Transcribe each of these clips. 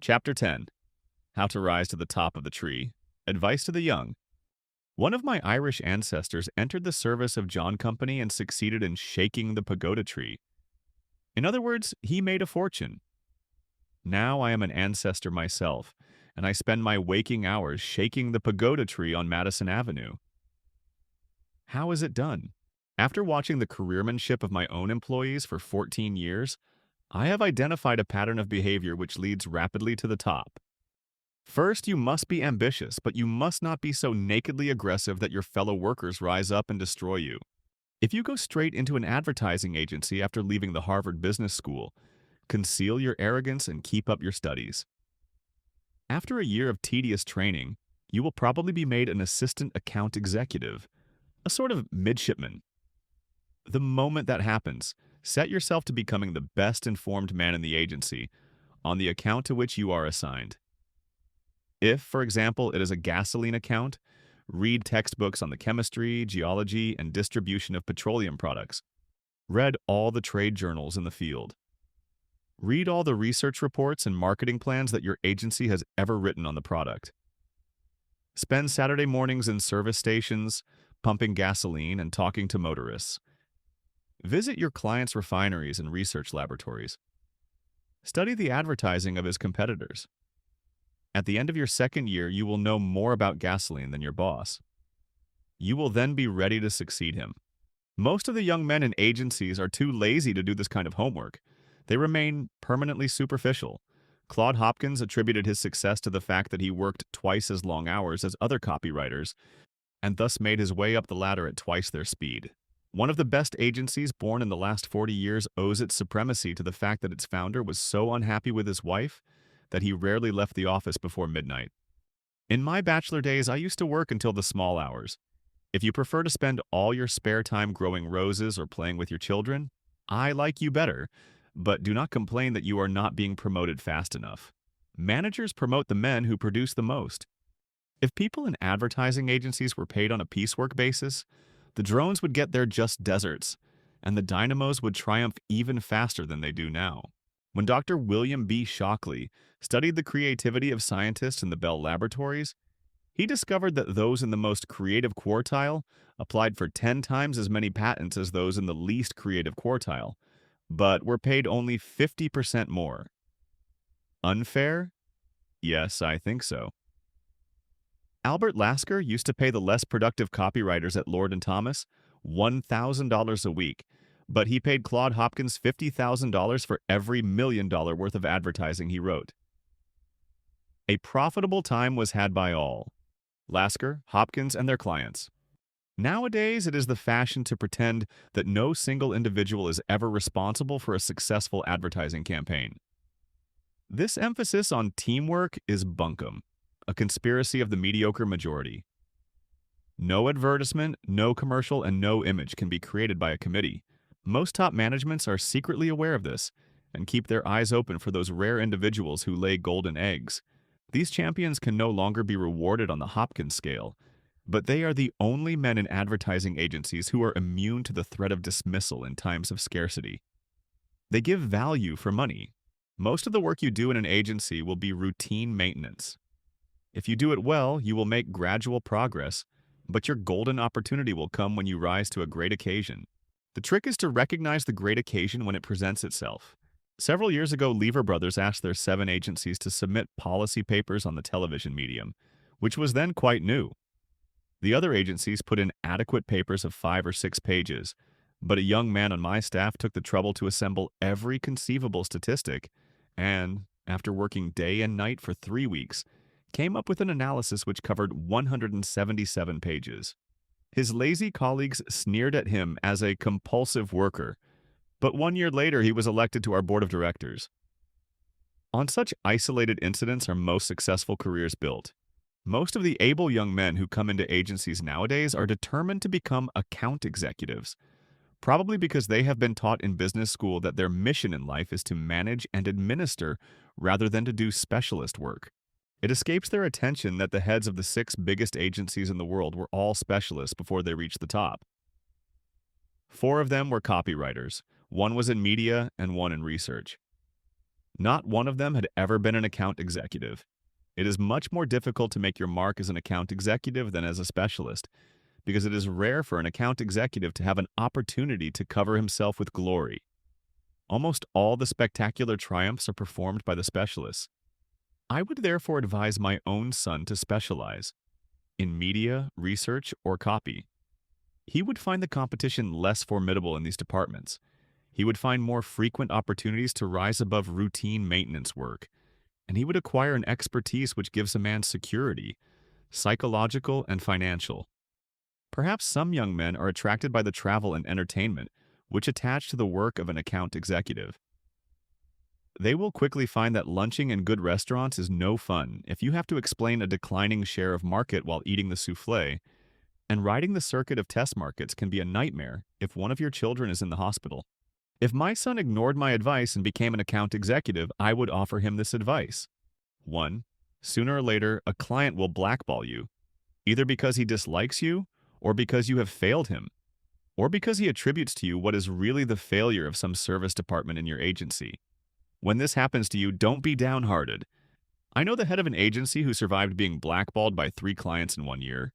Chapter 10. How to Rise to the Top of the Tree. Advice to the Young. One of my Irish ancestors entered the service of John Company and succeeded in shaking the pagoda tree. In other words, he made a fortune. Now I am an ancestor myself, and I spend my waking hours shaking the pagoda tree on Madison Avenue. How is it done? After watching the careermanship of my own employees for 14 years, I have identified a pattern of behavior which leads rapidly to the top. First, you must be ambitious, but you must not be so nakedly aggressive that your fellow workers rise up and destroy you. If you go straight into an advertising agency after leaving the Harvard Business School, conceal your arrogance and keep up your studies. After a year of tedious training, you will probably be made an assistant account executive, a sort of midshipman. The moment that happens, set yourself to becoming the best informed man in the agency on the account to which you are assigned. If, for example, it is a gasoline account, read textbooks on the chemistry, geology, and distribution of petroleum products. Read all the trade journals in the field. Read all the research reports and marketing plans that your agency has ever written on the product. Spend Saturday mornings in service stations, pumping gasoline and talking to motorists. Visit your clients' refineries and research laboratories. Study the advertising of his competitors. At the end of your second year, you will know more about gasoline than your boss. You will then be ready to succeed him. Most of the young men in agencies are too lazy to do this kind of homework. They remain permanently superficial. Claude Hopkins attributed his success to the fact that he worked twice as long hours as other copywriters, and thus made his way up the ladder at twice their speed. One of the best agencies born in the last 40 years owes its supremacy to the fact that its founder was so unhappy with his wife that he rarely left the office before midnight. In my bachelor days, I used to work until the small hours. If you prefer to spend all your spare time growing roses or playing with your children, I like you better, but do not complain that you are not being promoted fast enough. Managers promote the men who produce the most. If people in advertising agencies were paid on a piecework basis, the drones would get their just deserts, and the dynamos would triumph even faster than they do now. When Dr. William B. Shockley studied the creativity of scientists in the Bell Laboratories, he discovered that those in the most creative quartile applied for 10 times as many patents as those in the least creative quartile, but were paid only 50% more. Unfair? Yes, I think so. Albert Lasker used to pay the less productive copywriters at Lord & Thomas $1,000 a week, but he paid Claude Hopkins $50,000 for every $1 million worth of advertising he wrote. A profitable time was had by all: Lasker, Hopkins, and their clients. Nowadays, it is the fashion to pretend that no single individual is ever responsible for a successful advertising campaign. This emphasis on teamwork is bunkum, a conspiracy of the mediocre majority. No advertisement, no commercial, and no image can be created by a committee. Most top managements are secretly aware of this and keep their eyes open for those rare individuals who lay golden eggs. These champions can no longer be rewarded on the Hopkins scale, but they are the only men in advertising agencies who are immune to the threat of dismissal in times of scarcity. They give value for money. Most of the work you do in an agency will be routine maintenance. If you do it well, you will make gradual progress, but your golden opportunity will come when you rise to a great occasion. The trick is to recognize the great occasion when it presents itself. Several years ago, Lever Brothers asked their 7 agencies to submit policy papers on the television medium, which was then quite new. The other agencies put in adequate papers of 5 or 6 pages, but a young man on my staff took the trouble to assemble every conceivable statistic and, after working day and night for 3 weeks, came up with an analysis which covered 177 pages. His lazy colleagues sneered at him as a compulsive worker, but 1 year later he was elected to our board of directors. On such isolated incidents are most successful careers built. Most of the able young men who come into agencies nowadays are determined to become account executives, probably because they have been taught in business school that their mission in life is to manage and administer rather than to do specialist work. It escapes their attention that the heads of the 6 biggest agencies in the world were all specialists before they reached the top. 4 of them were copywriters, 1 was in media, and 1 in research. Not one of them had ever been an account executive. It is much more difficult to make your mark as an account executive than as a specialist, because it is rare for an account executive to have an opportunity to cover himself with glory. Almost all the spectacular triumphs are performed by the specialists. I would therefore advise my own son to specialize in media, research, or copy. He would find the competition less formidable in these departments. He would find more frequent opportunities to rise above routine maintenance work, and he would acquire an expertise which gives a man security, psychological and financial. Perhaps some young men are attracted by the travel and entertainment, which attach to the work of an account executive. They will quickly find that lunching in good restaurants is no fun if you have to explain a declining share of market while eating the soufflé, and riding the circuit of test markets can be a nightmare if one of your children is in the hospital. If my son ignored my advice and became an account executive, I would offer him this advice. 1. Sooner or later, a client will blackball you, either because he dislikes you, or because you have failed him, or because he attributes to you what is really the failure of some service department in your agency. When this happens to you, don't be downhearted. I know the head of an agency who survived being blackballed by 3 clients in 1 year.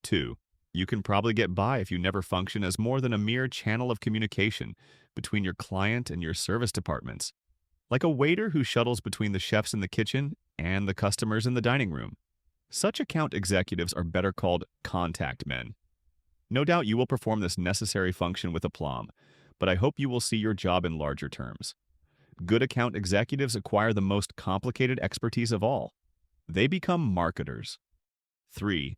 2. You can probably get by if you never function as more than a mere channel of communication between your client and your service departments, like a waiter who shuttles between the chefs in the kitchen and the customers in the dining room. Such account executives are better called contact men. No doubt you will perform this necessary function with aplomb, but I hope you will see your job in larger terms. Good account executives acquire the most complicated expertise of all. They become marketers. 3.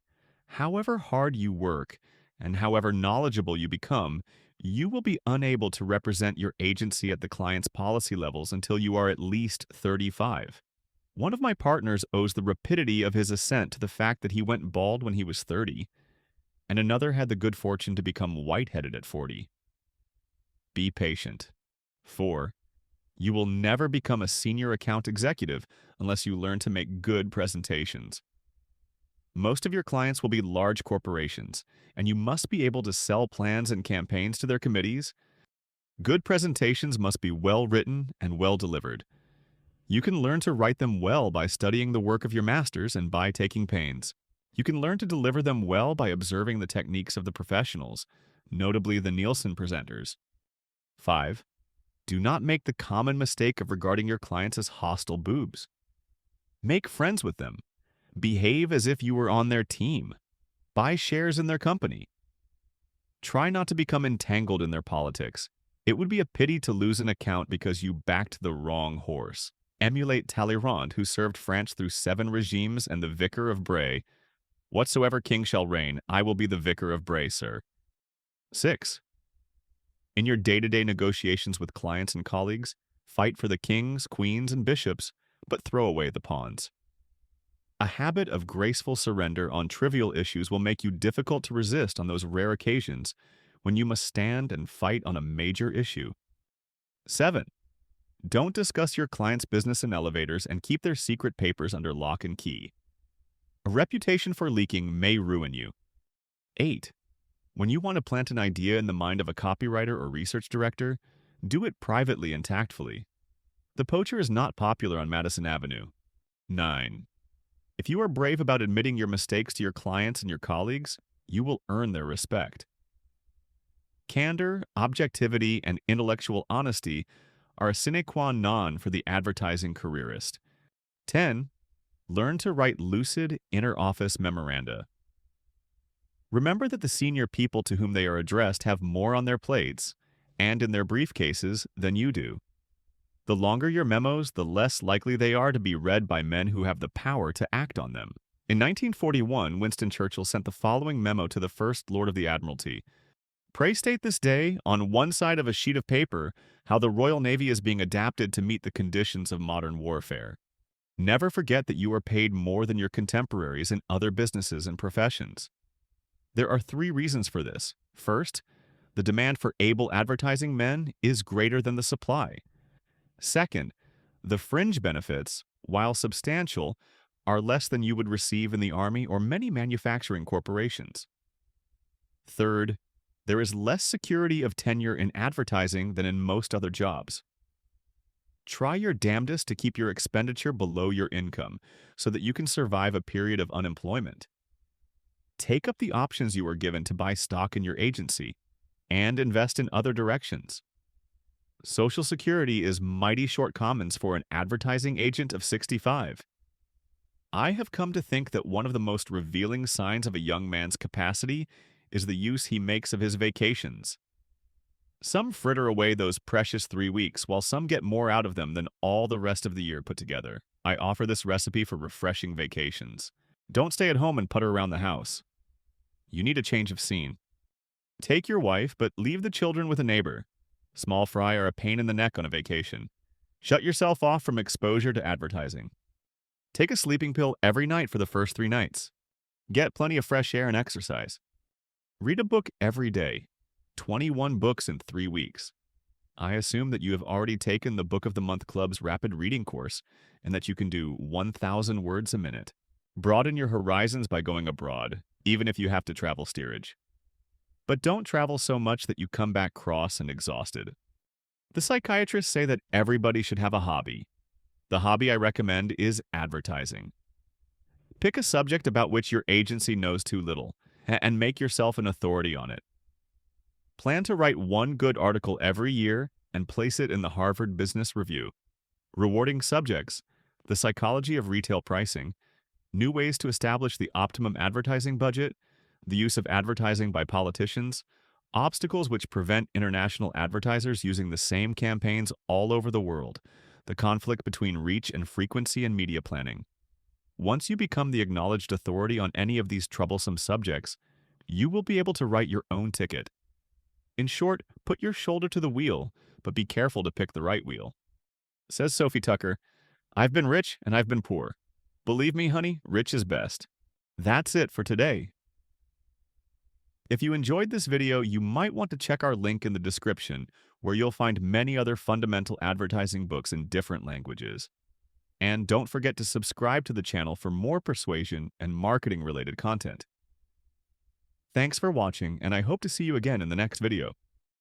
However hard you work and however knowledgeable you become, you will be unable to represent your agency at the client's policy levels until you are at least 35. One of my partners owes the rapidity of his ascent to the fact that he went bald when he was 30, and another had the good fortune to become white-headed at 40. Be patient. 4. You will never become a senior account executive unless you learn to make good presentations. Most of your clients will be large corporations, and you must be able to sell plans and campaigns to their committees. Good presentations must be well written and well delivered. You can learn to write them well by studying the work of your masters and by taking pains. You can learn to deliver them well by observing the techniques of the professionals, notably the Nielsen presenters. 5. Do not make the common mistake of regarding your clients as hostile boobs. Make friends with them. Behave as if you were on their team. Buy shares in their company. Try not to become entangled in their politics. It would be a pity to lose an account because you backed the wrong horse. Emulate Talleyrand, who served France through 7 regimes, and the Vicar of Bray. Whatsoever king shall reign, I will be the Vicar of Bray, sir. 6. In your day-to-day negotiations with clients and colleagues, fight for the kings, queens, and bishops, but throw away the pawns. A habit of graceful surrender on trivial issues will make you difficult to resist on those rare occasions when you must stand and fight on a major issue. 7. Don't discuss your client's business in elevators and keep their secret papers under lock and key. A reputation for leaking may ruin you. 8. When you want to plant an idea in the mind of a copywriter or research director, do it privately and tactfully. The poacher is not popular on Madison Avenue. 9. If you are brave about admitting your mistakes to your clients and your colleagues, you will earn their respect. Candor, objectivity, and intellectual honesty are a sine qua non for the advertising careerist. 10. Learn to write lucid, inter-office memoranda. Remember that the senior people to whom they are addressed have more on their plates, and in their briefcases, than you do. The longer your memos, the less likely they are to be read by men who have the power to act on them. In 1941, Winston Churchill sent the following memo to the First Lord of the Admiralty. Pray state this day, on one side of a sheet of paper, how the Royal Navy is being adapted to meet the conditions of modern warfare. Never forget that you are paid more than your contemporaries in other businesses and professions. There are 3 reasons for this. First, the demand for able advertising men is greater than the supply. Second, the fringe benefits, while substantial, are less than you would receive in the Army or many manufacturing corporations. Third, there is less security of tenure in advertising than in most other jobs. Try your damnedest to keep your expenditure below your income so that you can survive a period of unemployment. Take up the options you were given to buy stock in your agency and invest in other directions. Social Security is mighty short commons for an advertising agent of 65. I have come to think that one of the most revealing signs of a young man's capacity is the use he makes of his vacations. Some fritter away those precious 3 weeks, while some get more out of them than all the rest of the year put together. I offer this recipe for refreshing vacations. Don't stay at home and putter around the house. You need a change of scene. Take your wife, but leave the children with a neighbor. Small fry are a pain in the neck on a vacation. Shut yourself off from exposure to advertising. Take a sleeping pill every night for the first 3 nights. Get plenty of fresh air and exercise. Read a book every day. 21 books in 3 weeks. I assume that you have already taken the Book of the Month Club's rapid reading course and that you can do 1,000 words a minute. Broaden your horizons by going abroad, even if you have to travel steerage. But don't travel so much that you come back cross and exhausted. The psychiatrists say that everybody should have a hobby. The hobby I recommend is advertising. Pick a subject about which your agency knows too little and make yourself an authority on it. Plan to write one good article every year and place it in the Harvard Business Review. Rewarding subjects, the psychology of retail pricing, new ways to establish the optimum advertising budget, the use of advertising by politicians, obstacles which prevent international advertisers using the same campaigns all over the world, the conflict between reach and frequency in media planning. Once you become the acknowledged authority on any of these troublesome subjects, you will be able to write your own ticket. In short, put your shoulder to the wheel, but be careful to pick the right wheel. Says Sophie Tucker, "I've been rich and I've been poor. Believe me, honey, rich is best." That's it for today. If you enjoyed this video, you might want to check our link in the description, where you'll find many other fundamental advertising books in different languages. And don't forget to subscribe to the channel for more persuasion and marketing-related content. Thanks for watching, and I hope to see you again in the next video.